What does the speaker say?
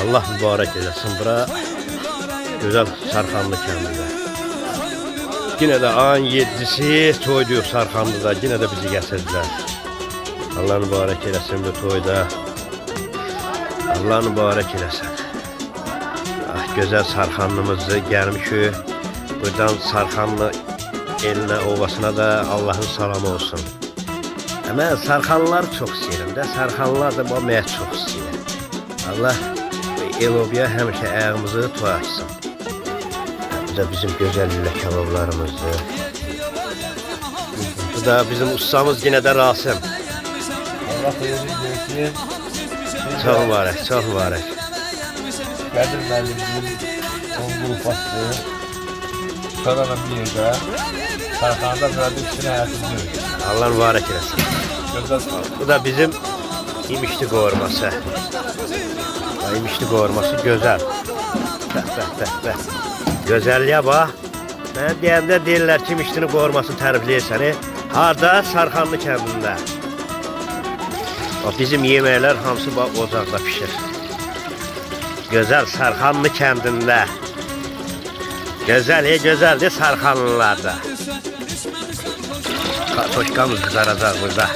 Allah mübarək eləsin bura gözəl Sarxanlı kəndində. Yine de ayın 7'si toydu Sarxanlıda, yine de bizi gətirdilər. Allah mübarək eləsin bu toyda. Allah mübarək eləsin. Ah, gözəl Sarxanlımızı gəlmişik. Buradan Sarxanlı eline, ovasına da Allah'ın salamı olsun. Mən Sarxanlıları çox istəyirəm də, Sarxanlılar da mənə çox istəyir. Allah Elobiya həmişə ayağımızı toy açsın. Bu da bizim güzel lülə kebablarımızdır. Bu da bizim ustamız yine de Rasim. Allah xeyirli görsün. Çok mübarək, çok mübarək. Qədir müəlliminin son qrupası Sarana bir yerdə Sarxanada verdik üçün həyatını görür. Allah mübarək eləsin. Gözəl. Bu da bizim imişli qovurması. İmişli qovurması güzel. Bəh. Gözəlliyə bax. Mən deyəndə deyirlər ki, imişlini qovurması tərifləyir səni. Harda? Sarxanlı kəndində. Bizim yeməklər hamısı bax ocaqda pişir. Gözəl Sarxanlı kəndində. Gözəldir Sarxanlılarda. Kartoşkamız kızaracak burada.